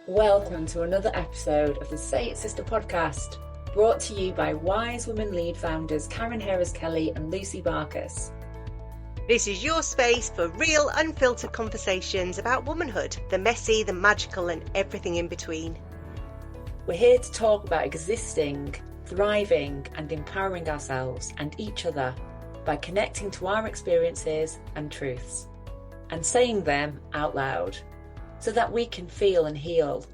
Welcome to another episode of the Say It Sister podcast, brought to you by Wise Women Lead founders Karen Harris-Kelly and Lucy Barkus. This is your space for real, unfiltered conversations about womanhood, the messy, the magical, and everything in between. We're here to talk about existing, thriving, and empowering ourselves and each other by connecting to our experiences and truths, and saying them out loud, so that we can feel and heal.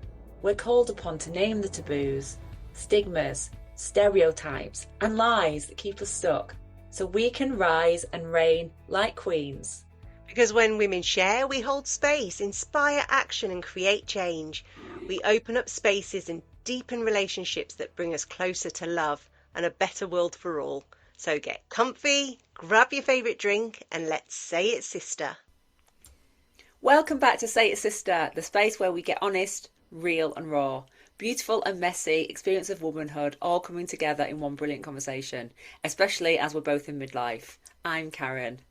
We're called upon to name the taboos, stigmas, stereotypes, and lies that keep us stuck, so we can rise and reign like queens. Because when women share, we hold space, inspire action, and create change. We open up spaces and deepen relationships that bring us closer to love and a better world for all. So get comfy, grab your favourite drink, and let's say it, sister. Welcome back to Say It Sister, the space where we get honest, real and raw, beautiful and messy experience of womanhood all coming together in one brilliant conversation, especially as we're both in midlife. I'm Karen.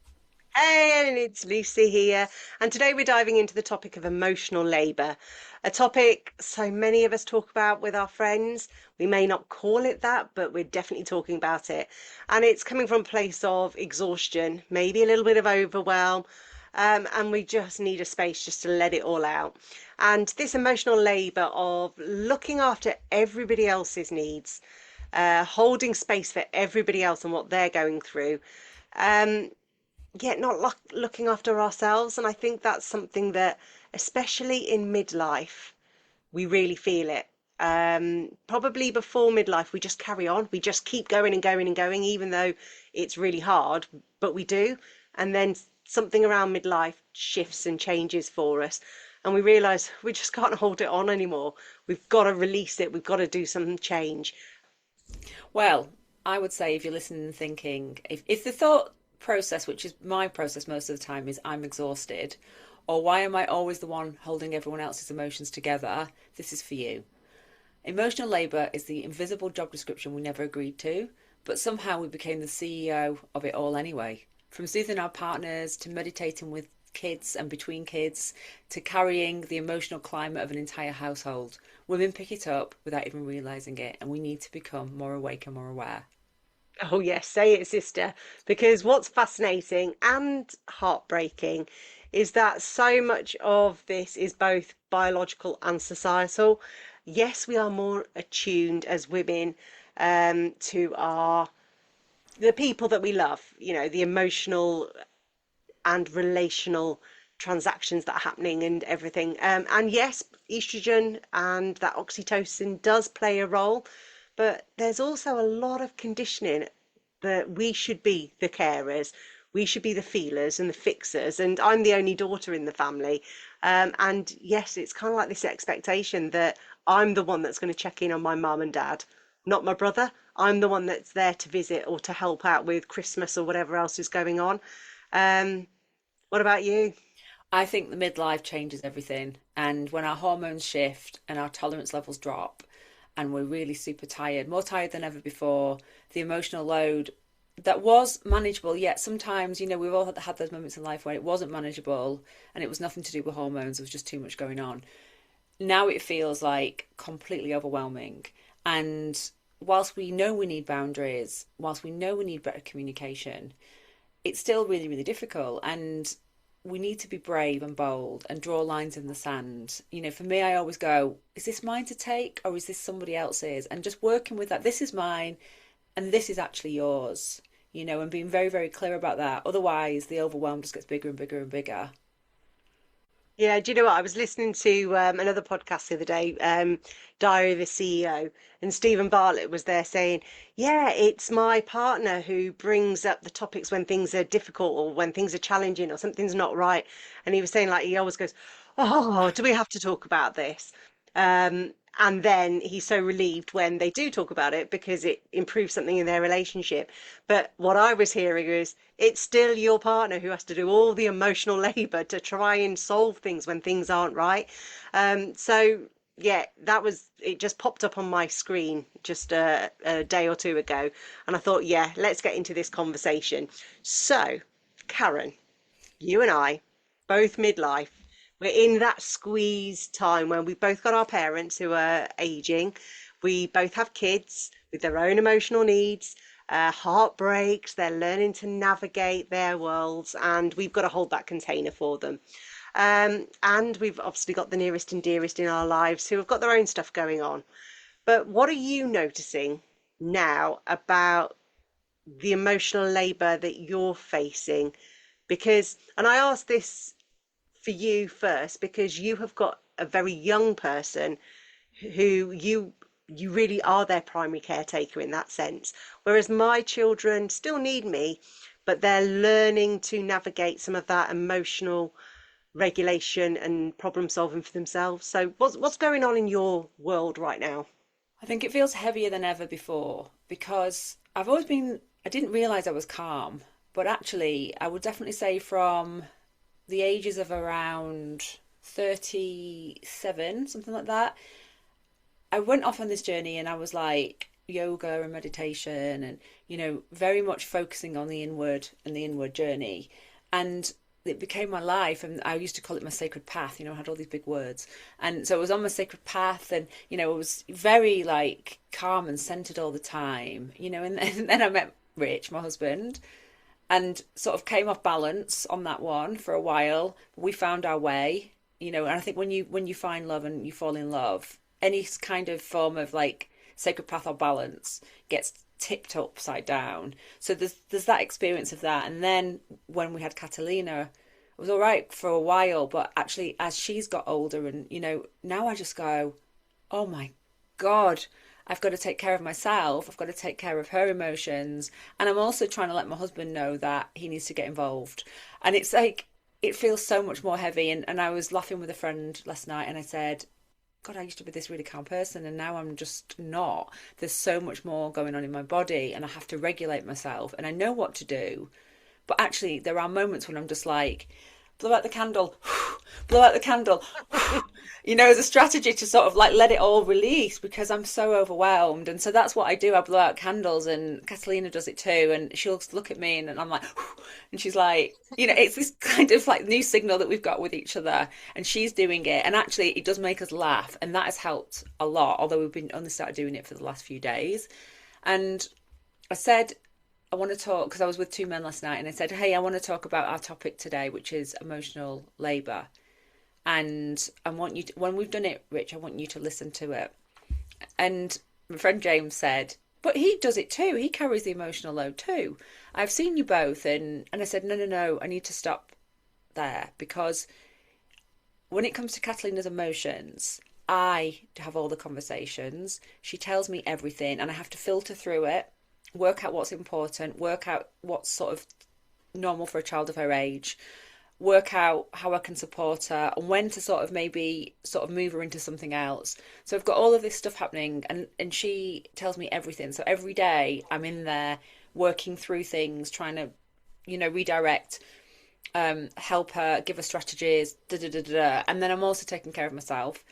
Hey, and it's Lucy here. And today we're diving into the topic of emotional labour, a topic so many of us talk about with our friends. We may not call it that, but we're definitely talking about it. And it's coming from a place of exhaustion, maybe a little bit of overwhelm, and we just need a space just to let it all out. And this emotional labour of looking after everybody else's needs, holding space for everybody else and what they're going through, yet not looking after ourselves. And I think that's something that, especially in midlife, we really feel it. Probably before midlife, we just carry on. We just keep going and going and going, even though it's really hard, but we do. And then something around midlife shifts and changes for us. And we realise we just can't hold it on anymore. We've got to release it. We've got to do some change. Well, I would say if you're listening and thinking, if the thought process, which is my process most of the time, is I'm exhausted, or why am I always the one holding everyone else's emotions together, this is for you. Emotional labour is the invisible job description we never agreed to, but somehow we became the CEO of it all anyway. From soothing our partners, to meditating with kids and between kids, to carrying the emotional climate of an entire household. Women pick it up without even realising it, and we need to become more awake and more aware. Oh, yes, say it, sister. Because what's fascinating and heartbreaking is that so much of this is both biological and societal. Yes, we are more attuned as women to the people that we love, the emotional and relational transactions that are happening and everything. And yes, estrogen and that oxytocin does play a role, but there's also a lot of conditioning that we should be the carers, we should be the feelers and the fixers. And I'm the only daughter in the family. And yes, it's kind of like this expectation that I'm the one that's going to check in on my mum and dad, not my brother. I'm the one that's there to visit or to help out with Christmas or whatever else is going on. What about you? I think the midlife changes everything, and when our hormones shift and our tolerance levels drop, and we're really super tired, more tired than ever before, the emotional load that was manageable, yet sometimes, we've all had those moments in life where it wasn't manageable and it was nothing to do with hormones, there was just too much going on. Now it feels like completely overwhelming. And whilst we know we need boundaries, whilst we know we need better communication, it's still really, really difficult. And we need to be brave and bold and draw lines in the sand. For me, I always go, is this mine to take or is this somebody else's? And just working with that, this is mine and this is actually yours, and being very, very clear about that. Otherwise, the overwhelm just gets bigger and bigger and bigger. Yeah, do you know what? I was listening to another podcast the other day, Diary of a CEO, and Stephen Bartlett was there saying, yeah, it's my partner who brings up the topics when things are difficult or when things are challenging or something's not right. And he was saying, like, he always goes, oh, do we have to talk about this? And then he's so relieved when they do talk about it because it improves something in their relationship. But what I was hearing is it's still your partner who has to do all the emotional labour to try and solve things when things aren't right. So yeah, it just popped up on my screen just a day or two ago. And I thought, yeah, let's get into this conversation. So, Karen, you and I, both midlife, we're in that squeeze time when we've both got our parents who are aging. We both have kids with their own emotional needs, heartbreaks. They're learning to navigate their worlds, and we've got to hold that container for them. And we've obviously got the nearest and dearest in our lives who have got their own stuff going on. But what are you noticing now about the emotional labour that you're facing? Because, and I ask this for you first, because you have got a very young person who you really are their primary caretaker in that sense. Whereas my children still need me, but they're learning to navigate some of that emotional regulation and problem solving for themselves. So what's going on in your world right now? I think it feels heavier than ever before because I didn't realize I was calm, but actually, I would definitely say from the ages of around 37, something like that, I went off on this journey and I was like yoga and meditation and, very much focusing on the inward and the inward journey. And it became my life, and I used to call it my sacred path. I had all these big words, and so it was on my sacred path, and it was very like calm and centered all the time. And then I met Rich, my husband, and sort of came off balance on that one for a while. We found our way, and I think when you find love and you fall in love, any kind of form of like sacred path or balance gets tipped upside down. So there's that experience of that. And then when we had Catalina, it was all right for a while, but actually as she's got older and now I just go, oh my God, I've got to take care of myself. I've got to take care of her emotions. And I'm also trying to let my husband know that he needs to get involved. And it's like, it feels so much more heavy. And I was laughing with a friend last night and I said, God, I used to be this really calm person and now I'm just not. There's so much more going on in my body and I have to regulate myself and I know what to do. But actually, there are moments when I'm just like, blow out the candle, blow out the candle, as a strategy to sort of like let it all release because I'm so overwhelmed. And so that's what I do. I blow out candles and Catalina does it too. And she'll look at me and I'm like, and she's like, it's this kind of like new signal that we've got with each other and she's doing it. And actually it does make us laugh. And that has helped a lot, although we've been only started doing it for the last few days. And I said, I want to talk because I was with two men last night and I said, hey, I want to talk about our topic today, which is emotional labour. And I want you to, when we've done it, Rich, I want you to listen to it. And my friend James said, but he does it too. He carries the emotional load too. I've seen you both. And I said, no, I need to stop there because when it comes to Catalina's emotions, I have all the conversations. She tells me everything and I have to filter through it, work out what's important, work out what's sort of normal for a child of her age, work out how I can support her and when to sort of maybe sort of move her into something else. So I've got all of this stuff happening and she tells me everything. So every day I'm in there working through things, trying to, redirect, help her, give her strategies, da da da da. And then I'm also taking care of myself.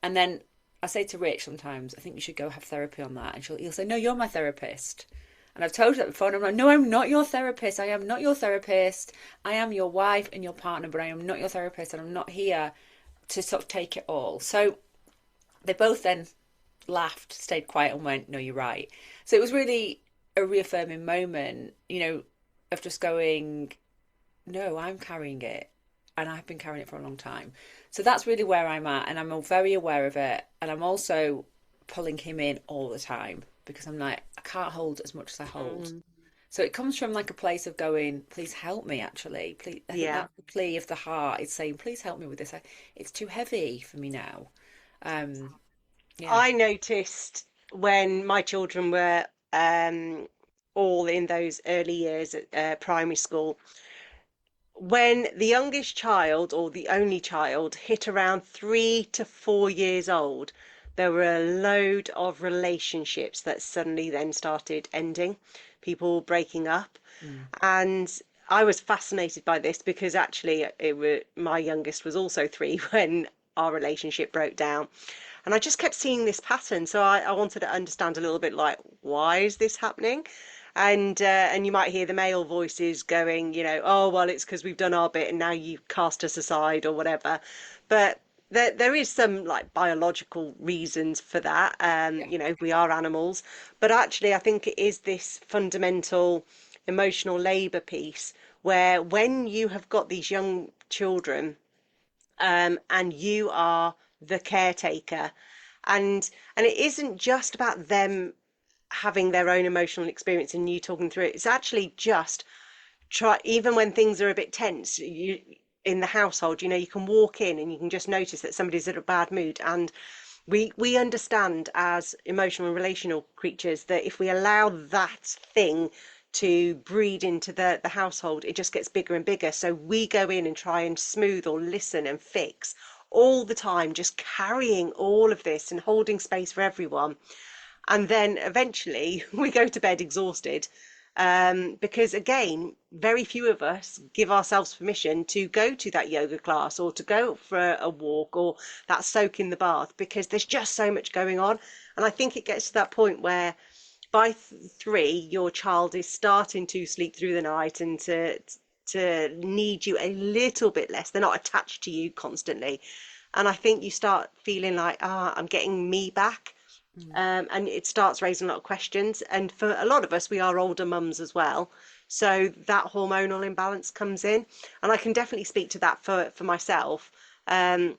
And then I say to Rich sometimes, I think you should go have therapy on that. And he'll say, no, you're my therapist. And I've told her that before, and I'm like, no, I'm not your therapist. I am not your therapist. I am your wife and your partner, but I am not your therapist, and I'm not here to sort of take it all. So they both then laughed, stayed quiet, and went, no, you're right. So it was really a reaffirming moment, of just going, no, I'm carrying it, and I've been carrying it for a long time. So that's really where I'm at, and I'm very aware of it, and I'm also pulling him in all the time because I'm like, I can't hold as much as I hold. Mm, So it comes from like a place of going, please help me actually. Please, I think yeah. that's the plea of the heart. It's saying, please help me with this. It's too heavy for me now. Um, yeah. I noticed when my children were all in those early years at primary school, when the youngest child or the only child hit around 3 to 4 years old, there were a load of relationships that suddenly then started ending, people breaking up. Mm. And I was fascinated by this because actually my youngest was also 3 when our relationship broke down. And I just kept seeing this pattern. So I wanted to understand a little bit like, why is this happening? And you might hear the male voices going, oh, well, it's because we've done our bit and now you cast us aside or whatever. but there is some like biological reasons for that. Yeah. We are animals, but actually, I think it is this fundamental emotional labor piece where when you have got these young children, and you are the caretaker, and it isn't just about them having their own emotional experience and you talking through it. It's actually just try, even when things are a bit tense, you in the household, you can walk in and you can just notice that somebody's in a bad mood. And we understand as emotional and relational creatures that if we allow that thing to breed into the household, it just gets bigger and bigger. So we go in and try and smooth or listen and fix all the time, just carrying all of this and holding space for everyone. And then eventually we go to bed exhausted, because again, very few of us give ourselves permission to go to that yoga class or to go for a walk or that soak in the bath, because there's just so much going on. And I think it gets to that point where by three, your child is starting to sleep through the night and to need you a little bit less. They're not attached to you constantly. And I think you start feeling like, I'm getting me back. Mm. And it starts raising a lot of questions. And for a lot of us, we are older mums as well. So that hormonal imbalance comes in. And I can definitely speak to that for myself. Um,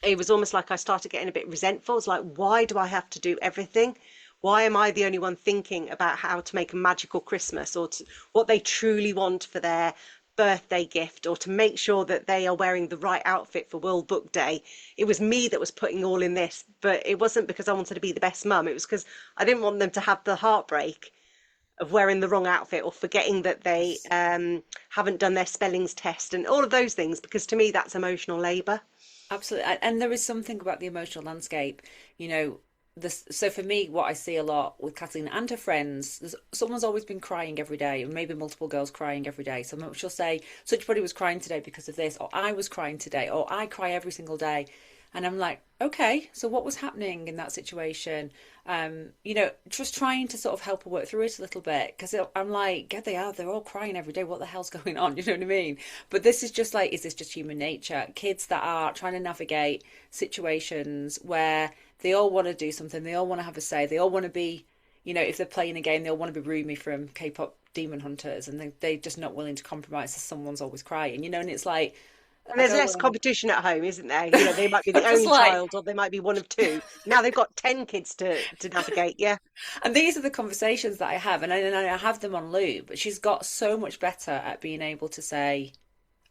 it was almost like I started getting a bit resentful. It's like, why do I have to do everything? Why am I the only one thinking about how to make a magical Christmas or what they truly want for their birthday gift or to make sure that they are wearing the right outfit for World Book Day? It was me that was putting all in this, but it wasn't because I wanted to be the best mum. It was because I didn't want them to have the heartbreak of wearing the wrong outfit or forgetting that they Yes. haven't done their spellings test and all of those things, because to me that's emotional labour. Absolutely. And there is something about the emotional landscape, you know, this, so for me, what I see a lot with Kathleen and her friends, someone's always been crying every day, and maybe multiple girls crying every day. So she'll say, such body was crying today because of this, or I was crying today, or I cry every single day. And I'm like, okay, so what was happening in that situation? Just trying to sort of help her work through it a little bit, because I'm like, yeah, they're all crying every day. What the hell's going on? You know what I mean? But this is just like, is this just human nature? Kids that are trying to navigate situations where they all want to do something, they all want to have a say, they all want to be, if they're playing a game, they all want to be Rumi from K-pop Demon Hunters, and they're just not willing to compromise, so someone's always crying, and it's like, And I there's go, less well, competition at home, isn't there? They might be I'm the just only like, child or they might be one of two. Now they've got 10 kids to navigate. Yeah. and these are the conversations that I have, and I have them on loop. But she's got so much better at being able to say,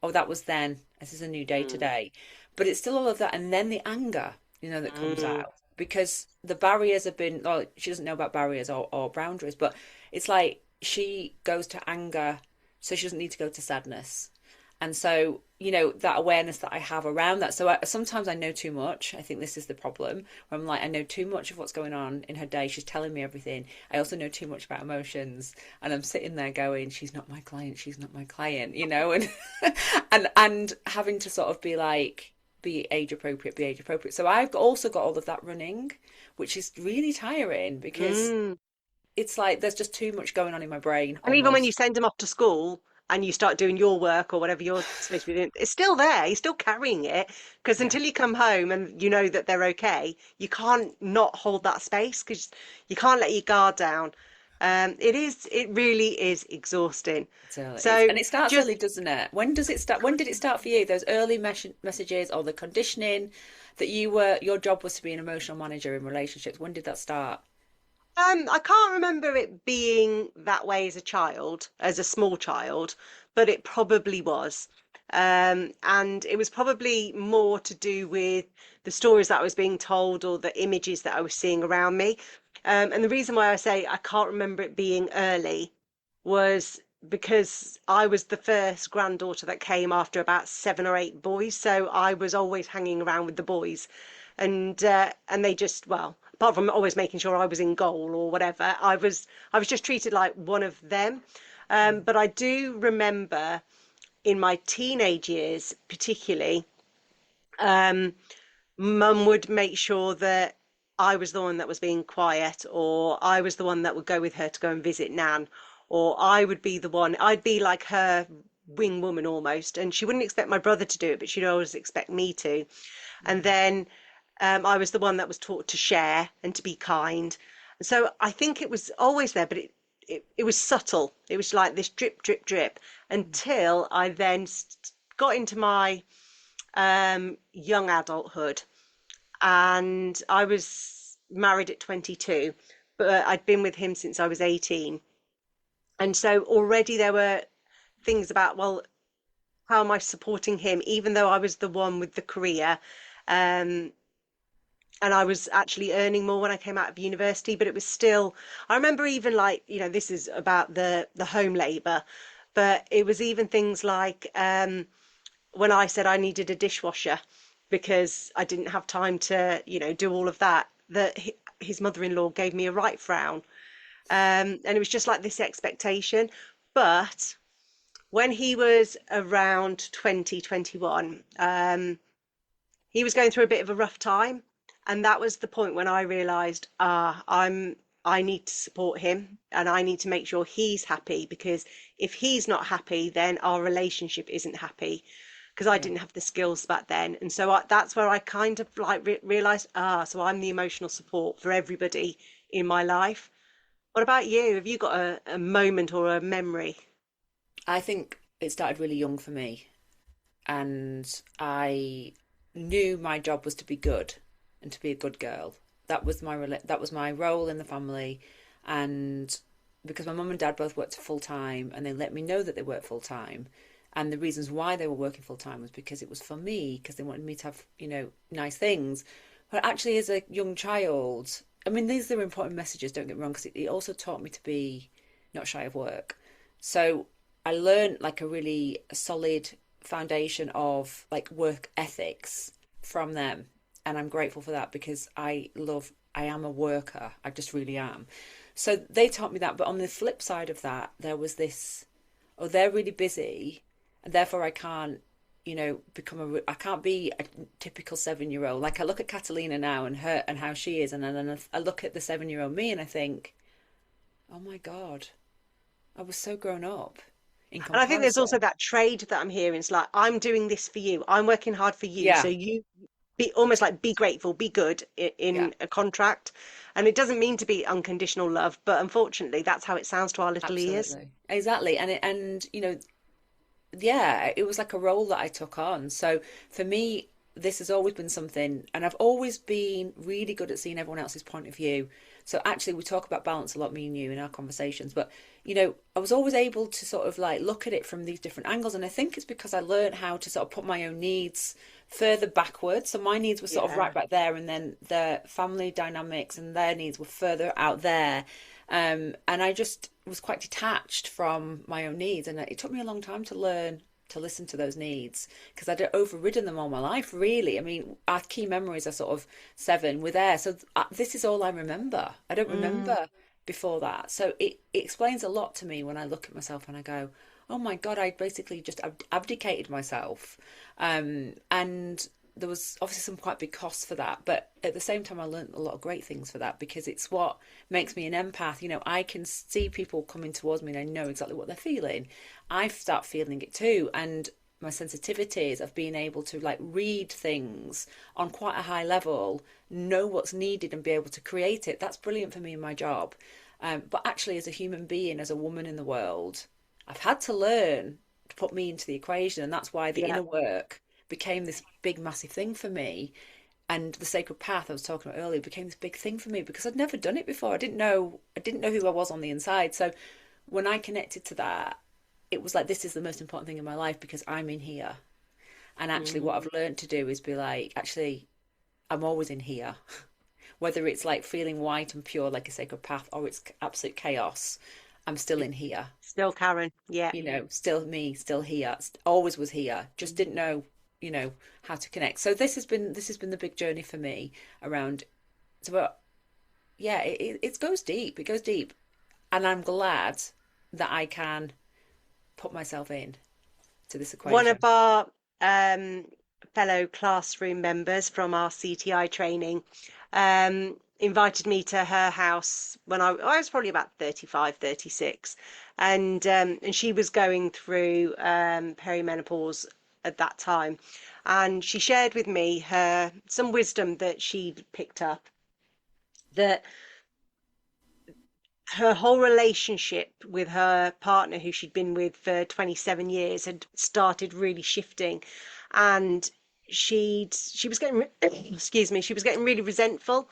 "Oh, that was then. This is a new day Mm, today." But it's still all of that, and then the anger, that comes mm, out because the barriers have been. Well, she doesn't know about barriers or boundaries, but it's like she goes to anger, so she doesn't need to go to sadness. And so, that awareness that I have around that. So sometimes I know too much. I think this is the problem. Where I'm like, I know too much of what's going on in her day. She's telling me everything. I also know too much about emotions. And I'm sitting there going, she's not my client. She's not my client. And, and having to sort of be like, be age appropriate, be age appropriate. So I've also got all of that running, which is really tiring because mm. it's like there's just too much going on in my brain And even when you almost. send them off to school and you start doing your work or whatever you're supposed to be doing, it's still there. You're still carrying it, because Yeah. until you come home and you know that they're okay, you can't not hold that space because you can't let your guard down. It really is exhausting. So it's So and it starts just early, doesn't it? When does it start? When did it start for you? Those early messages or the conditioning that your job was to be an emotional manager in relationships. When did that start? I can't remember it being that way as a child, as a small child, but it probably was. And it was probably more to do with the stories that I was being told or the images that I was seeing around me. And the reason why I say I can't remember it being early was because I was the first granddaughter that came after about 7 or 8 boys. So I was always hanging around with the boys, and they just, well, apart from always making sure I was in goal or whatever, I was just treated like one of them. But I do remember in my teenage years, particularly, um, mum would make sure that I was the one that was being quiet, or I was the one that would go with her to go and visit Nan, or I would be the one, I'd be like her wing woman almost, and she wouldn't expect my brother to do it, but she'd always expect me to. And Mm. then I was the one that was taught to share and to be kind. So I think it was always there, but it was subtle. It was like this drip, drip, drip Mm. until I then got into my young adulthood, and I was married at 22, but I'd been with him since I was 18. And so already there were things about, well, how am I supporting him, even though I was the one with the career? Um, and I was actually earning more when I came out of university, but it was still, I remember even like, this is about the home labor, but it was even things like when I said I needed a dishwasher because I didn't have time to, do all of that, that his mother-in-law gave me a right frown. And it was just like this expectation. But when he was around 2021, he was going through a bit of a rough time. And that was the point when I realized, I need to support him and I need to make sure he's happy, because if he's not happy, then our relationship isn't happy, because I Yeah. didn't have the skills back then. And so that's where I kind of like realized, so I'm the emotional support for everybody in my life. What about you? Have you got a moment or a memory? I think it started really young for me, and I knew my job was to be good and to be a good girl. That was my role in the family, and because my mum and dad both worked full time, and they let me know that they worked full time, and the reasons why they were working full time was because it was for me, because they wanted me to have nice things. But actually, as a young child, I mean, these are important messages. Don't get me wrong, because it also taught me to be not shy of work. So I learned like a really solid foundation of like work ethics from them. And I'm grateful for that because I am a worker. I just really am. So they taught me that. But on the flip side of that, there was this, oh, they're really busy and therefore I can't, I can't be a typical 7 year old. Like I look at Catalina now and her and how she is. And then I look at the 7 year old me and I think, oh my God, I was so grown up in And I think there's also comparison. that trade that I'm hearing. It's like, I'm doing this for you. I'm working hard for you. So Yeah, you be almost like be grateful, be good yeah. in a contract. And it doesn't mean to be unconditional love, but unfortunately, that's how it sounds to our little ears. Absolutely. Exactly. Yeah, it was like a role that I took on. So for me, this has always been something, and I've always been really good at seeing everyone else's point of view. So actually, we talk about balance a lot, me and you, in our conversations. But I was always able to sort of like look at it from these different angles, and I think it's because I learned how to sort of put my own needs further backwards. So my needs were sort of Yeah. right back there, and then the family dynamics and their needs were further out there. And I just was quite detached from my own needs, and it took me a long time to learn to listen to those needs because I'd overridden them all my life. Really, I mean, our key memories are sort of seven. We're there, so this is all I remember. I don't Mm. remember before that, so it explains a lot to me when I look at myself and I go, "Oh my God, I basically just abdicated myself," and there was obviously some quite big costs for that, but at the same time I learned a lot of great things for that because it's what makes me an empath. I can see people coming towards me and I know exactly what they're feeling. I start feeling it too, and my sensitivities of being able to like read things on quite a high level, know what's needed and be able to create it, that's brilliant for me in my job. But actually, as a human being, as a woman in the world, I've had to learn to put me into the equation, and that's why the Yeah. inner work became this big, massive thing for me. And the sacred path I was talking about earlier became this big thing for me because I'd never done it before. I didn't know who I was on the inside. So when I connected to that, it was like this is the most important thing in my life because I'm in here. And actually what Mm. I've learned to do is be like, actually, I'm always in here. Whether it's like feeling white and pure like a sacred path or it's absolute chaos, I'm still in here. Still Karen. Yeah. Still me, still here, always was here, just didn't know, how to connect. So this has been the big journey for me around. So, yeah, it goes deep. It goes deep, and I'm glad that I can put myself in to this One of equation. our um, fellow classroom members from our CTI training invited me to her house when I was probably about 35, 36. and she was going through perimenopause at that time, and she shared with me her some wisdom that she'd picked up, that her whole relationship with her partner, who she'd been with for 27 years, had started really shifting, and she was getting excuse me, she was getting really resentful.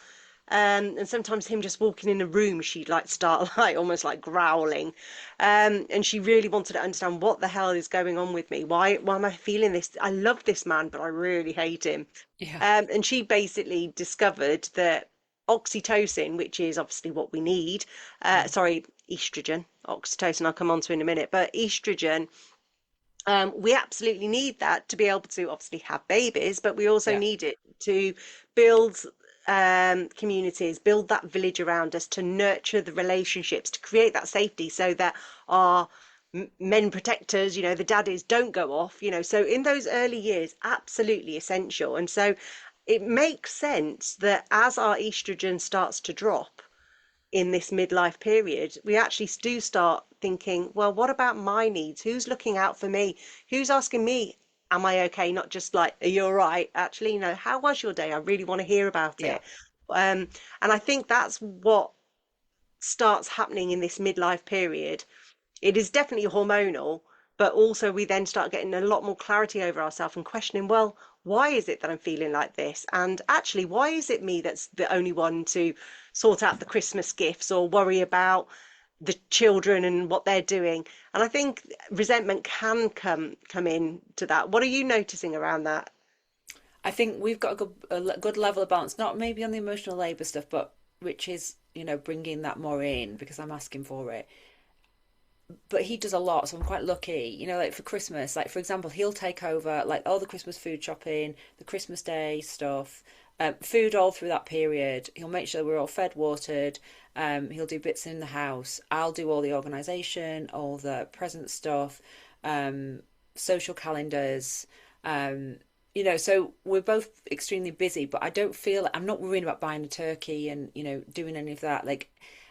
And sometimes him just walking in the room, she'd like start like almost like growling. And she really wanted to understand what the hell is going on with me. Why am I feeling this? I love this man, but I really hate him. Yeah. And she basically discovered that oxytocin, which is obviously what we need, Mm. sorry, estrogen, oxytocin, I'll come on to in a minute, but estrogen, we absolutely need that to be able to obviously have babies, but we also Yeah. need it to build communities, build that village around us, to nurture the relationships, to create that safety so that our men protectors, the daddies don't go off, so in those early years, absolutely essential. And so it makes sense that as our estrogen starts to drop in this midlife period, we actually do start thinking, well, what about my needs? Who's looking out for me? Who's asking me, am I okay? Not just like, are you all right? Actually, how was your day? I really want to hear about Yeah. it. And I think that's what starts happening in this midlife period. It is definitely hormonal, but also we then start getting a lot more clarity over ourselves and questioning, well, why is it that I'm feeling like this? And actually, why is it me that's the only one to sort out the Christmas gifts or worry about the children and what they're doing? And I think resentment can come in to that. What are you noticing around that? I think we've got a good level of balance, not maybe on the emotional labor stuff, but which is, bringing that more in because I'm asking for it. But he does a lot, so I'm quite lucky. Like for Christmas, like for example, he'll take over like all the Christmas food shopping, the Christmas Day stuff, food all through that period. He'll make sure we're all fed, watered. He'll do bits in the house. I'll do all the organisation, all the present stuff, um, social calendars. So we're both extremely busy, but I don't feel I'm not worrying about buying a turkey and doing any of that. Like,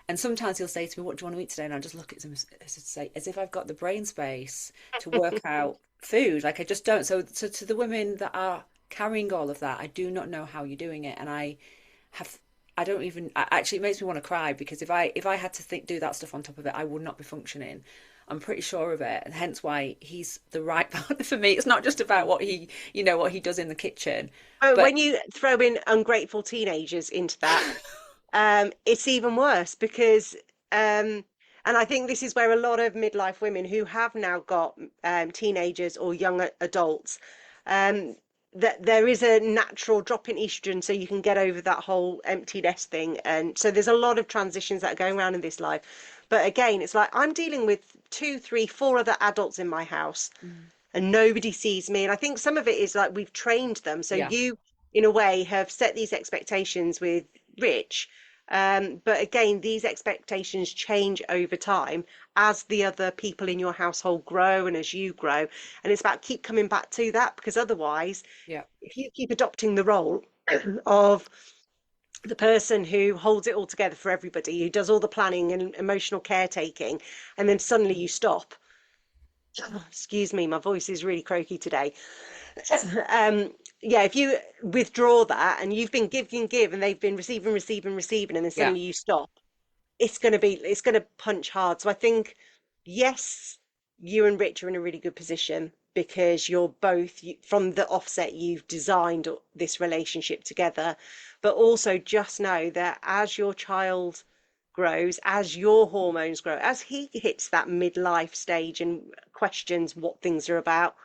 and sometimes he'll say to me, "What do you want to eat today?" And I just look at him as to say, as if I've got the brain space to work out food. Like I just don't. So to the women that are carrying all of that, I do not know how you're doing it, and have. I don't even. Actually, it makes me want to cry because if I had to do that stuff on top of it, I would not be functioning. I'm pretty sure of it, and hence why he's the right partner for me. It's not just about what he does in the kitchen, But but when you throw in ungrateful teenagers into that, it's even worse because, and I think this is where a lot of midlife women who have now got teenagers or young adults, um, that there is a natural drop in estrogen, so you can get over that whole empty nest thing. And so there's a lot of transitions that are going around in this life. But again, it's like I'm dealing with two, three, four other adults in my house mm, and nobody sees me. And I think some of it is like we've trained them. So yeah, you, in a way, have set these expectations with Rich. But again, these expectations change over time as the other people in your household grow and as you grow. And it's about keep coming back to that because otherwise, yeah, if you keep adopting the role of the person who holds it all together for everybody, who does all the planning and emotional caretaking, and then suddenly you stop. Excuse me, my voice is really croaky today. Yeah, if you withdraw that and you've been give, and they've been receiving, and then yeah. suddenly you stop, it's going to punch hard. So I think, yes, you and Rich are in a really good position because you're both from the offset, you've designed this relationship together, but also just know that as your child grows, as your hormones grow, as he hits that midlife stage and questions what things are about,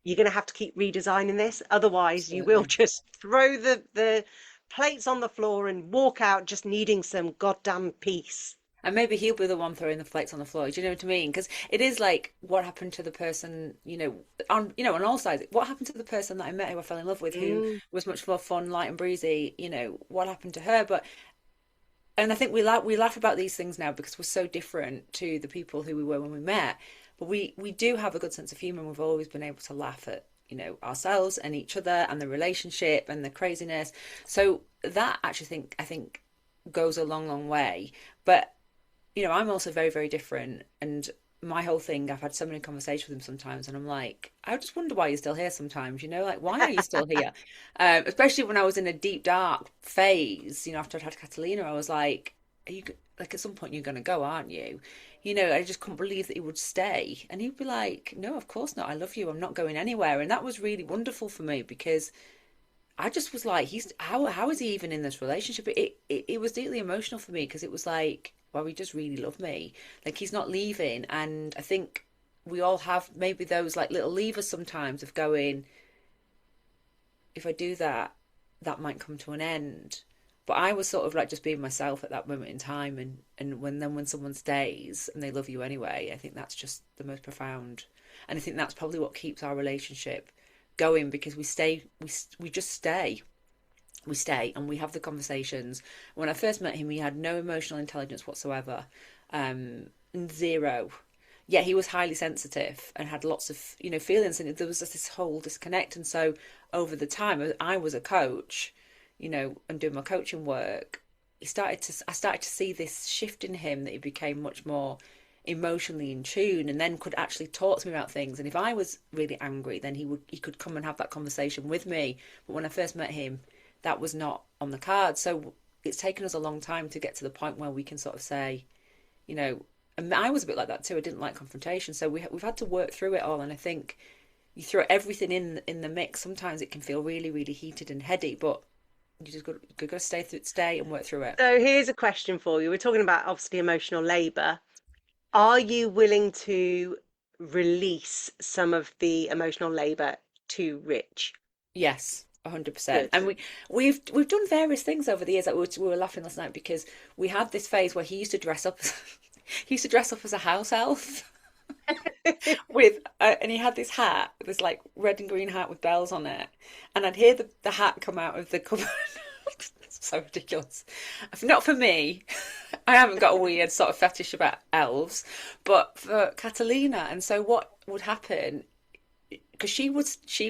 you're going to have to keep redesigning this. Otherwise, you will Absolutely. just throw the plates on the floor and walk out just needing some goddamn peace. And maybe he'll be the one throwing the plates on the floor. Do you know what I mean? Because it is like what happened to the person, on all sides. What happened to the person that I met who I fell in love with, who Mm. was much more fun, light and breezy? What happened to her? But and I think we laugh about these things now because we're so different to the people who we were when we met. But we do have a good sense of humor, and we've always been able to laugh at ourselves and each other and the relationship and the craziness. So that actually I think goes a long, long way. But I'm also very, very different. And my whole thing, I've had so many conversations with him sometimes, and I'm like, I just wonder why you're still here sometimes, like, why are you still here? Especially when I was in a deep, dark phase, after I'd had Catalina, I was like, like, at some point you're going to go, aren't you? I just couldn't believe that he would stay. And he'd be like, no, of course not. I love you. I'm not going anywhere. And that was really wonderful for me because I just was like, how is he even in this relationship? It was deeply emotional for me because it was like, well, he just really loved me. Like he's not leaving, and I think we all have maybe those like little levers sometimes of going, if I do that, that might come to an end. But I was sort of like just being myself at that moment in time, and when someone stays and they love you anyway, I think that's just the most profound, and I think that's probably what keeps our relationship going because we just stay we stay and we have the conversations. When I first met him, he had no emotional intelligence whatsoever, zero. Yet he was highly sensitive and had lots of feelings, and there was just this whole disconnect. And so over the time, I was a coach, and doing my coaching work. I started to see this shift in him that he became much more emotionally in tune and then could actually talk to me about things. And if I was really angry, then he could come and have that conversation with me. But when I first met him, that was not on the card. So it's taken us a long time to get to the point where we can sort of say, you know, and I was a bit like that too. I didn't like confrontation, so we've had to work through it all. And I think you throw everything in the mix. Sometimes it can feel really, really heated and heady, but you just got to stay and work through it. So here's a question for you. We're talking about obviously emotional labor. Are you willing to release some of the emotional labor to Rich? Yes, 100%. Good. And we've done various things over the years. Like we were laughing last night because we had this phase where he used to dress up. He used to dress up as a house elf and he had this hat, this like red and green hat with bells on it, and I'd hear the hat come out of the cupboard. It's so ridiculous. Not for me. I haven't got a weird sort of fetish about elves, but for Catalina. And so what would happen? Because she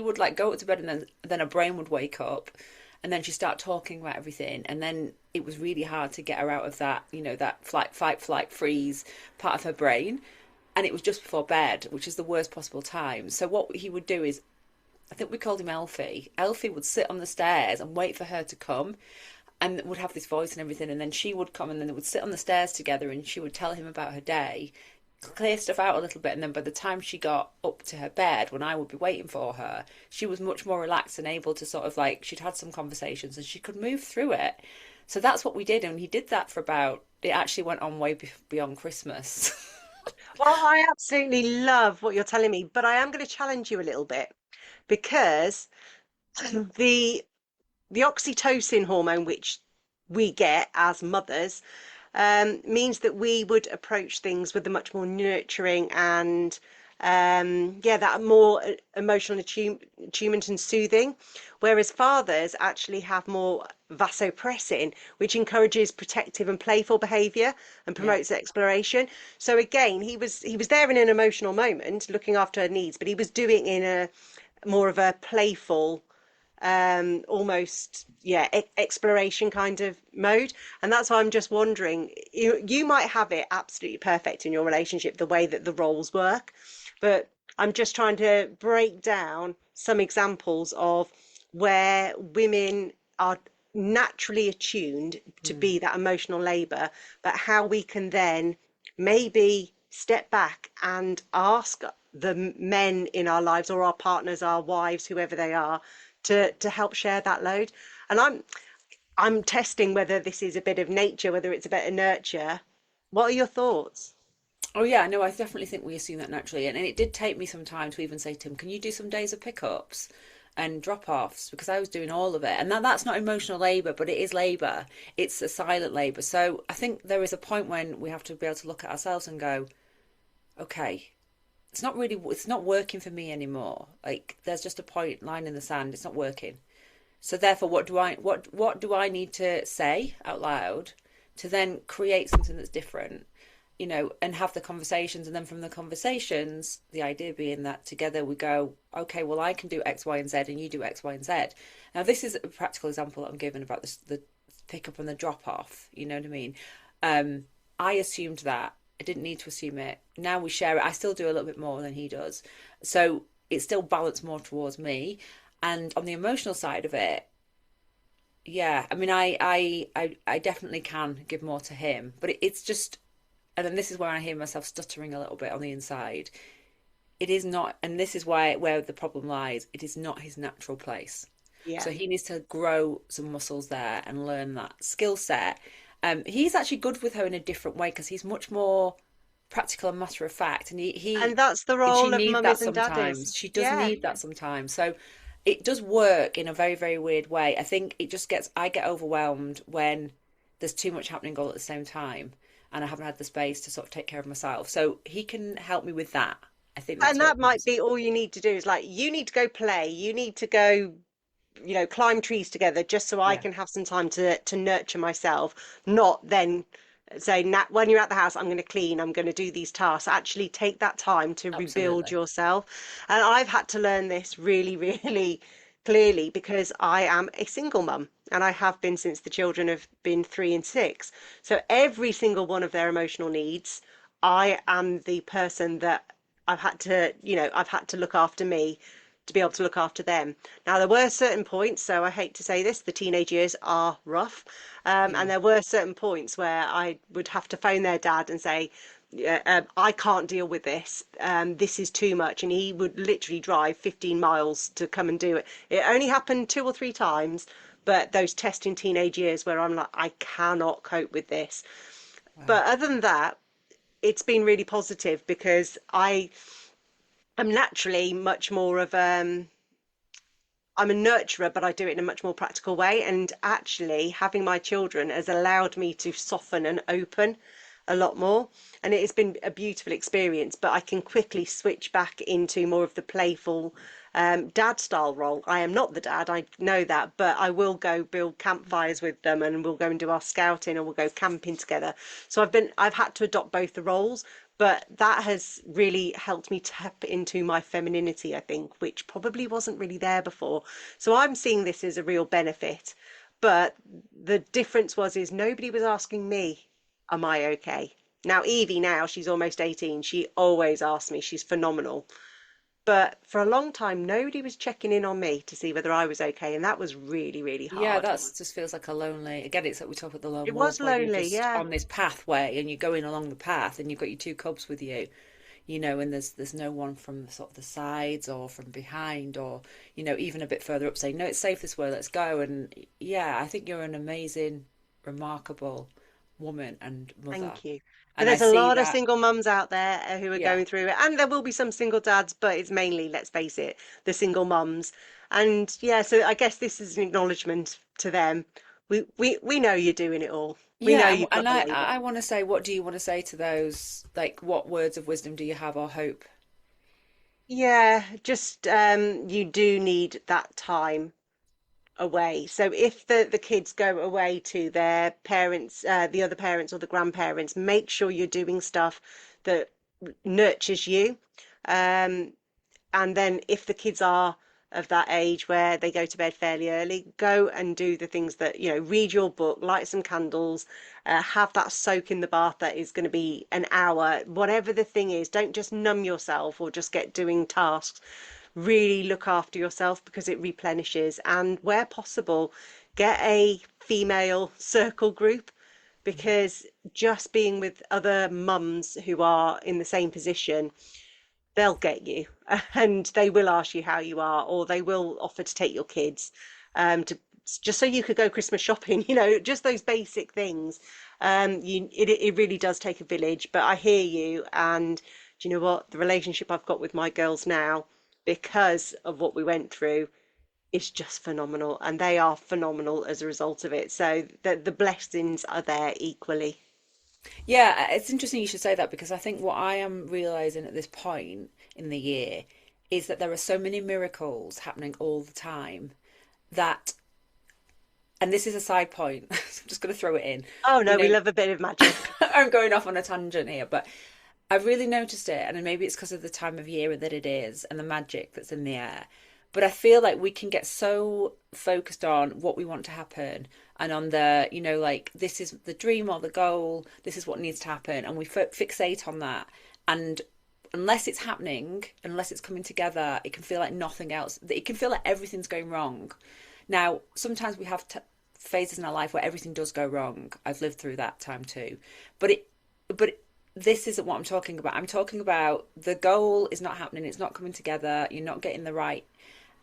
would like go to bed and then her brain would wake up, and then she'd start talking about everything, and then it was really hard to get her out of that that fight, flight, freeze part of her brain, and it was just before bed, which is the worst possible time. So what he would do is, I think we called him Elfie. Elfie would sit on the stairs and wait for her to come, and would have this voice and everything, and then she would come, and then they would sit on the stairs together, and she would tell him about her day, clear stuff out a little bit, and then by the time she got up to her bed, when I would be waiting for her, she was much more relaxed and able to sort of like, she'd had some conversations and she could move through it. So that's what we did, and he did that for about, it actually went on way beyond Christmas. Well, I absolutely love what you're telling me, but I am going to challenge you a little bit because the the oxytocin hormone, which we get as mothers, means that we would approach things with a much more nurturing and yeah, that more emotional attunement and soothing, whereas fathers actually have more vasopressin, which encourages protective and playful behavior and Yeah, promotes exploration. So again, he was there in an emotional moment, looking after her needs, but he was doing it in a more of a playful almost yeah exploration kind of mode. And that's why I'm just wondering, you might have it absolutely perfect in your relationship the way that the roles work, but I'm just trying to break down some examples of where women are naturally attuned to mm, be that emotional labor, but how we can then maybe step back and ask the men in our lives or our partners, our wives, whoever they are, to help share that load. And I'm testing whether this is a bit of nature, whether it's a bit of nurture. What are your thoughts? oh yeah, no, I definitely think we assume that naturally, and it did take me some time to even say to him, can you do some days of pickups and drop-offs, because I was doing all of it, and that's not emotional labor, but it is labor. It's a silent labor. So I think there is a point when we have to be able to look at ourselves and go, okay, it's not working for me anymore. Like there's just a point line in the sand. It's not working. So therefore, what do I need to say out loud to then create something that's different, and have the conversations, and then from the conversations, the idea being that together we go, okay, well I can do X, Y, and Z, and you do X, Y, and Z. Now this is a practical example that I'm given about the pick up and the drop off. You know what I mean? I assumed that. I didn't need to assume it. Now we share it. I still do a little bit more than he does. So it's still balanced more towards me. And on the emotional side of it, yeah, I mean, I definitely can give more to him, but it's just, and then this is where I hear myself stuttering a little bit on the inside. It is not, and this is why where the problem lies. It is not his natural place. Yeah. So he needs to grow some muscles there and learn that skill set. He's actually good with her in a different way because he's much more practical and matter of fact, and And that's the and she role of needs that mummies and daddies. sometimes. She does Yeah. need that sometimes. So it does work in a very, very weird way. I think it just gets, I get overwhelmed when there's too much happening all at the same time and I haven't had the space to sort of take care of myself. So he can help me with that. I think that's And what that it might is. be all you need to do is like, you need to go play, you need to go, climb trees together just so I Yeah, can have some time to nurture myself, not then say, when you're at the house, I'm going to clean, I'm going to do these tasks. Actually take that time to rebuild absolutely. yourself. And I've had to learn this really, really clearly because I am a single mum and I have been since the children have been 3 and 6. So every single one of their emotional needs, I am the person that I've had to look after me to be able to look after them. Now, there were certain points, so I hate to say this, the teenage years are rough. And Yeah. there were certain points where I would have to phone their dad and say, yeah, I can't deal with this. This is too much. And he would literally drive 15 miles to come and do it. It only happened 2 or 3 times, but those testing teenage years where I'm like, I cannot cope with this. Wow. But other than that, it's been really positive because I am naturally much more of I'm a nurturer, but I do it in a much more practical way. And actually, having my children has allowed me to soften and open a lot more. And it has been a beautiful experience, but I can quickly switch back into more of the playful dad style role. I am not the dad, I know that, but I will go build campfires with them and we'll go and do our scouting and we'll go camping together. So I've had to adopt both the roles, but that has really helped me tap into my femininity, I think, which probably wasn't really there before. So I'm seeing this as a real benefit. But the difference is nobody was asking me, am I okay? Now, Evie, now she's almost 18, she always asks me, she's phenomenal. But for a long time, nobody was checking in on me to see whether I was okay. And that was really, really Yeah, hard. that's just feels like a lonely. Again, it's like we talk about the lone It was wolf, where you're lonely, just yeah. on this pathway and you're going along the path, and you've got your two cubs with you, and there's no one from sort of the sides or from behind, or even a bit further up saying, no, it's safe this way, let's go. And yeah, I think you're an amazing, remarkable woman and mother, Thank you. But and I there's a see lot of that. single mums out there who are Yeah. going through it, and there will be some single dads, but it's mainly, let's face it, the single mums. And yeah, so I guess this is an acknowledgement to them. We know you're doing it all. We know Yeah, you've and got the labour. I want to say, what do you want to say to those? Like, what words of wisdom do you have or hope? Yeah, just you do need that time away. So if the kids go away to their parents, the other parents or the grandparents, make sure you're doing stuff that nurtures you. Um, And then if the kids are of that age where they go to bed fairly early, go and do the things that, read your book, light some candles, have that soak in the bath that is going to be an hour, whatever the thing is. Don't just numb yourself or just get doing tasks. Really look after yourself because it replenishes. And where possible, get a female circle group because just being with other mums who are in the same position, they'll get you and they will ask you how you are, or they will offer to take your kids to just so you could go Christmas shopping, just those basic things. It really does take a village, but I hear you. And do you know what? The relationship I've got with my girls now, because of what we went through, is just phenomenal. And they are phenomenal as a result of it. So the blessings are there equally. Yeah, it's interesting you should say that because I think what I am realizing at this point in the year is that there are so many miracles happening all the time that, and this is a side point, so I'm just going to throw it in. Oh You no, we know, love a bit of magic. I'm going off on a tangent here, but I've really noticed it, and maybe it's because of the time of year that it is and the magic that's in the air. But I feel like we can get so focused on what we want to happen and on the, like this is the dream or the goal, this is what needs to happen. And we fixate on that. And unless it's happening, unless it's coming together, it can feel like nothing else. It can feel like everything's going wrong. Now, sometimes we have phases in our life where everything does go wrong. I've lived through that time too. But this isn't what I'm talking about. I'm talking about the goal is not happening. It's not coming together. You're not getting the right.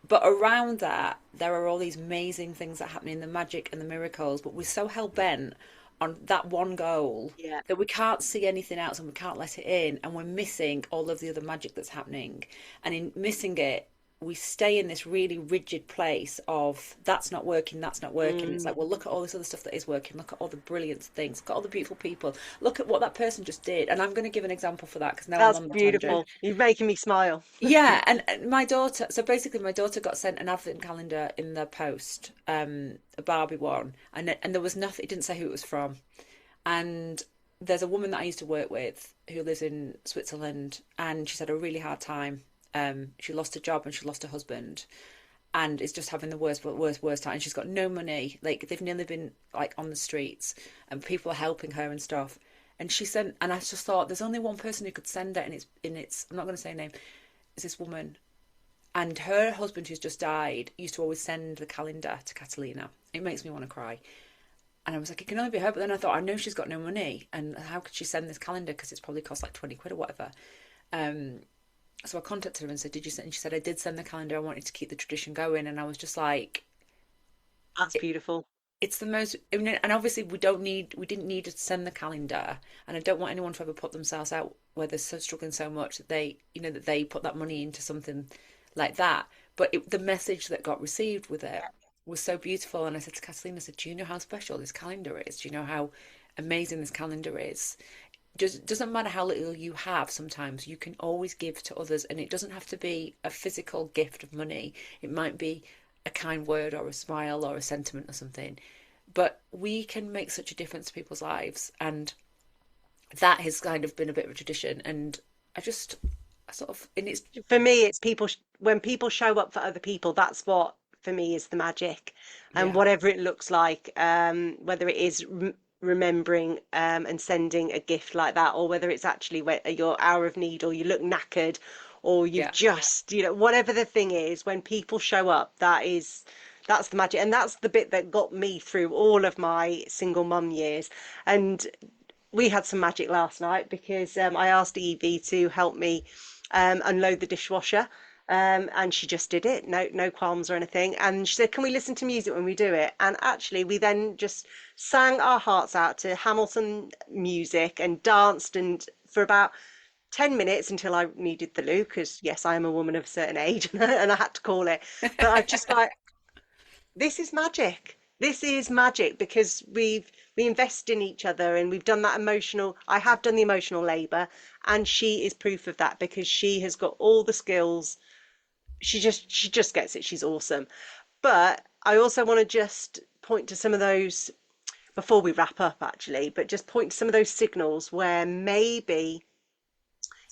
But around that, there are all these amazing things that happen in the magic and the miracles. But we're so hell bent on that one goal Yeah. that we can't see anything else and we can't let it in. And we're missing all of the other magic that's happening. And in missing it, we stay in this really rigid place of that's not working, that's not working. It's like, Mm. well, look at all this other stuff that is working. Look at all the brilliant things. Look at all the beautiful people. Look at what that person just did. And I'm going to give an example for that because now I'm That's on the tangent. beautiful. You're making me smile. Yeah, and my daughter, so basically my daughter got sent an advent calendar in the post, a Barbie one, and there was nothing, it didn't say who it was from. And there's a woman that I used to work with who lives in Switzerland, and she's had a really hard time. She lost her job and she lost her husband, and is just having the worst time. And she's got no money. Like they've nearly been like on the streets, and people are helping her and stuff. And she sent, and I just thought, there's only one person who could send it, and it's. I'm not going to say her name. It's this woman, and her husband, who's just died, used to always send the calendar to Catalina. It makes me want to cry. And I was like, it can only be her. But then I thought, I know she's got no money, and how could she send this calendar? Because it's probably cost like 20 quid or whatever. Um, so I contacted her and said, "Did you send?" And she said, "I did send the calendar. I wanted to keep the tradition going." And I was just like, That's beautiful. it's the most. I mean, and obviously we didn't need to send the calendar, and I don't want anyone to ever put themselves out where they're so struggling so much that that they put that money into something like that. But the message that got received with it was so beautiful. And I said to Kathleen, I said, "Do you know how special this calendar is? Do you know how amazing this calendar is? Just doesn't matter how little you have. Sometimes you can always give to others, and it doesn't have to be a physical gift of money. It might be a kind word or a smile or a sentiment or something, but we can make such a difference to people's lives. And that has kind of been a bit of a tradition. And I sort of, and it's, For me, it's people when people show up for other people, that's what for me is the magic. And yeah, whatever it looks like, whether it is remembering and sending a gift like that, or whether it's actually your hour of need, or you look knackered, or you've yeah, just, whatever the thing is, when people show up, that's the magic. And that's the bit that got me through all of my single mum years. And we had some magic last night because I asked Evie to help me unload the dishwasher. And she just did it, no qualms or anything. And she said, "Can we listen to music when we do it?" And actually, we then just sang our hearts out to Hamilton music and danced and for about 10 minutes until I needed the loo, because yes, I am a woman of a certain age and I had to call it. But I just like, this is magic. This is magic because we invest in each other and we've done that emotional. I have done the emotional labor, and she is proof of that because she has got all the skills. She just gets it. She's awesome. But I also want to just point to some of those before we wrap up, actually, but just point to some of those signals where maybe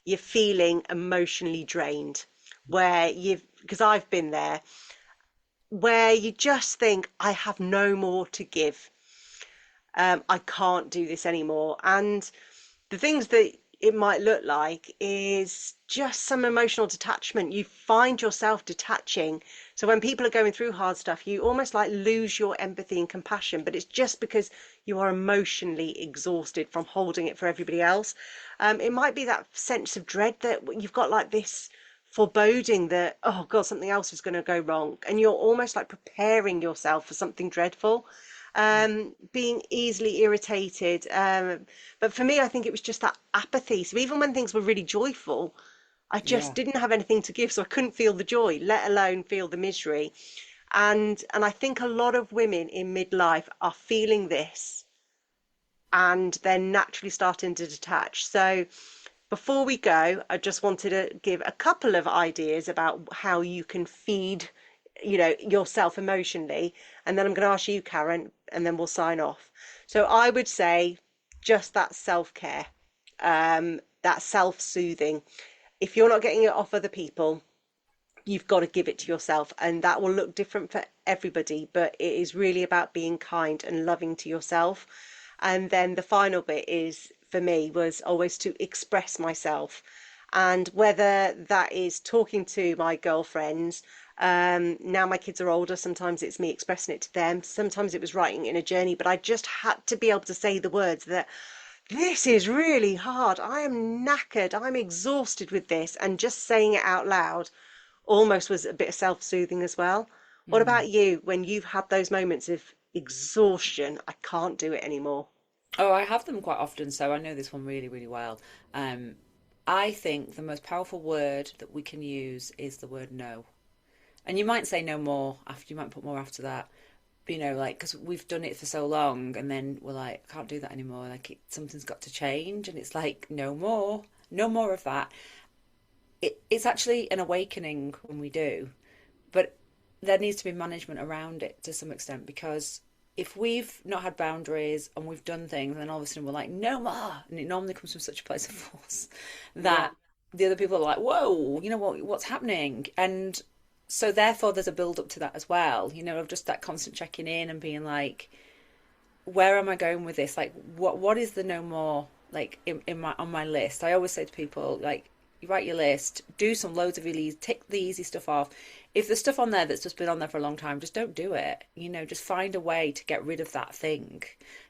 you're feeling emotionally drained, where because I've been there, where you just think, I have no more to give. I can't do this anymore. And the things that it might look like is just some emotional detachment. You find yourself detaching. So when people are going through hard stuff, you almost like lose your empathy and compassion, but it's just because you are emotionally exhausted from holding it for everybody else. It might be that sense of dread that you've got, like this foreboding that, oh God, something else is going to go wrong. And you're almost like preparing yourself for something dreadful, being easily irritated. But for me, I think it was just that apathy. So even when things were really joyful, I just yeah, didn't have anything to give, so I couldn't feel the joy, let alone feel the misery. And I think a lot of women in midlife are feeling this, and they're naturally starting to detach. So before we go, I just wanted to give a couple of ideas about how you can feed, yourself emotionally. And then I'm going to ask you, Karen, and then we'll sign off. So I would say just that self-care, that self-soothing. If you're not getting it off other people, you've got to give it to yourself, and that will look different for everybody, but it is really about being kind and loving to yourself. And then the final bit is, for me, was always to express myself. And whether that is talking to my girlfriends, now my kids are older, sometimes it's me expressing it to them, sometimes it was writing in a journey, but I just had to be able to say the words that this is really hard. I am knackered. I'm exhausted with this. And just saying it out loud almost was a bit of self-soothing as well. What Mm. about you when you've had those moments of exhaustion? I can't do it anymore. Oh, I have them quite often, so I know this one really, really well. Um, I think the most powerful word that we can use is the word no. And you might say no more after, you might put more after that. Like, because we've done it for so long, and then we're like, I can't do that anymore. Like, something's got to change, and it's like, no more, no more of that. It's actually an awakening when we do, but there needs to be management around it to some extent, because if we've not had boundaries and we've done things, and then all of a sudden we're like, no more, and it normally comes from such a place of force Yeah. that the other people are like, whoa, what's happening? And so therefore there's a build up to that as well, of just that constant checking in and being like, where am I going with this? Like, what is the no more, like, in my on my list? I always say to people, like, you write your list, do some loads of really, tick the easy stuff off. If there's stuff on there that's just been on there for a long time, just don't do it. Just find a way to get rid of that thing,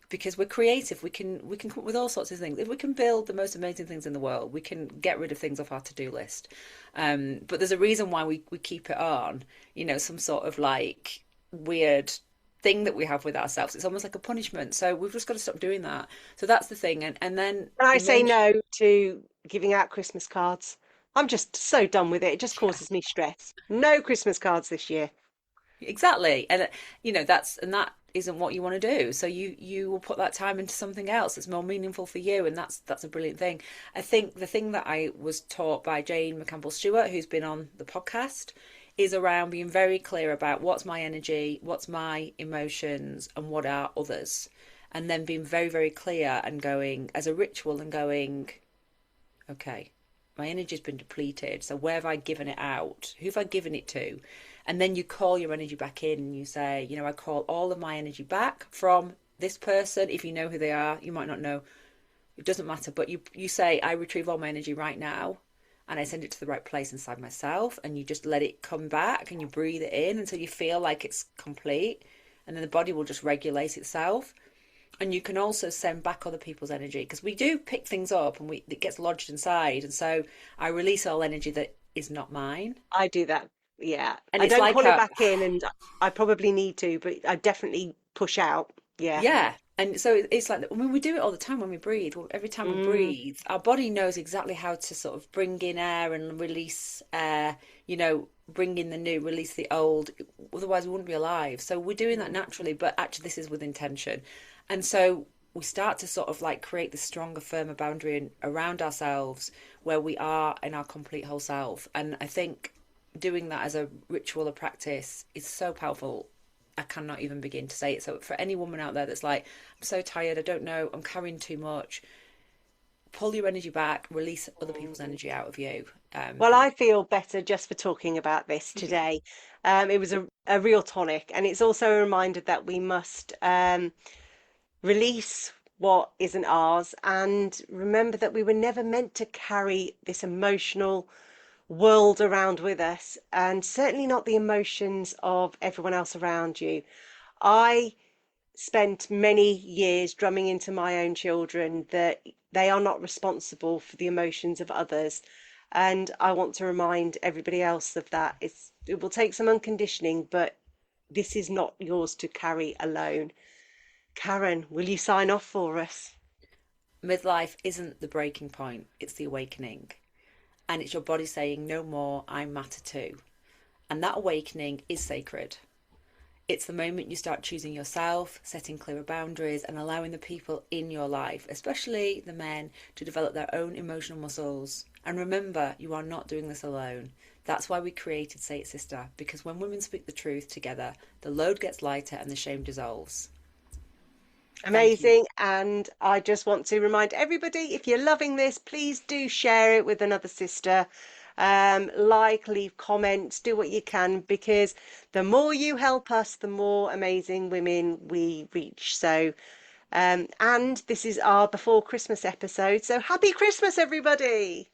because we're creative. We can come up with all sorts of things. If we can build the most amazing things in the world, we can get rid of things off our to-do list. But there's a reason why we keep it on. Some sort of like weird thing that we have with ourselves. It's almost like a punishment. So we've just got to stop doing that. So that's the thing. And then And I say emotion. no to giving out Christmas cards. I'm just so done with it. It just Yeah, causes me stress. No Christmas cards this year. exactly. And that isn't what you want to do. So you will put that time into something else that's more meaningful for you, and that's a brilliant thing. I think the thing that I was taught by Jane McCampbell Stewart, who's been on the podcast, is around being very clear about what's my energy, what's my emotions, and what are others. And then being very, very clear and going as a ritual and going, okay, my energy's been depleted. So where have I given it out? Who have I given it to? And then you call your energy back in and you say, I call all of my energy back from this person. If you know who they are, you might not know. It doesn't matter. But you say, I retrieve all my energy right now, and I send it to the right place inside myself, and you just let it come back and you breathe it in until you feel like it's complete. And then the body will just regulate itself. And you can also send back other people's energy, because we do pick things up and it gets lodged inside. And so I release all energy that is not mine. I do that. Yeah. And I it's don't like call it a, back in, and I probably need to, but I definitely push out. Yeah. yeah. And so it's like, I mean, we do it all the time when we breathe. Every time we Mm. breathe, our body knows exactly how to sort of bring in air and release air, bring in the new, release the old. Otherwise, we wouldn't be alive. So we're doing that naturally, but actually, this is with intention. And so we start to sort of like create this stronger, firmer boundary around ourselves, where we are in our complete whole self. And I think doing that as a ritual or practice is so powerful. I cannot even begin to say it. So for any woman out there that's like, I'm so tired, I don't know, I'm carrying too much, pull your energy back, release other people's energy out of you. Well, I feel better just for talking about this today. It was a real tonic, and it's also a reminder that we must release what isn't ours, and remember that we were never meant to carry this emotional world around with us, and certainly not the emotions of everyone else around you. I spent many years drumming into my own children that they are not responsible for the emotions of others. And I want to remind everybody else of that. It will take some unconditioning, but this is not yours to carry alone. Karen, will you sign off for us? Midlife isn't the breaking point, it's the awakening. And it's your body saying, no more, I matter too. And that awakening is sacred. It's the moment you start choosing yourself, setting clearer boundaries, and allowing the people in your life, especially the men, to develop their own emotional muscles. And remember, you are not doing this alone. That's why we created Say It Sister, because when women speak the truth together, the load gets lighter and the shame dissolves. Thank you. Amazing. And I just want to remind everybody, if you're loving this, please do share it with another sister. Like, leave comments, do what you can, because the more you help us, the more amazing women we reach. So, and this is our before Christmas episode. So happy Christmas, everybody.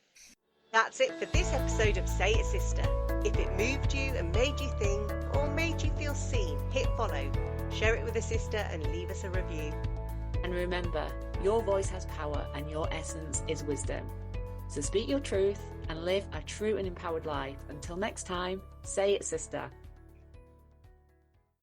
That's it for this episode of Say It Sister. If it moved you and made you think or made you feel seen, hit follow, share it with a sister and leave us a review. And remember, your voice has power and your essence is wisdom. So speak your truth and live a true and empowered life. Until next time, say it, sister.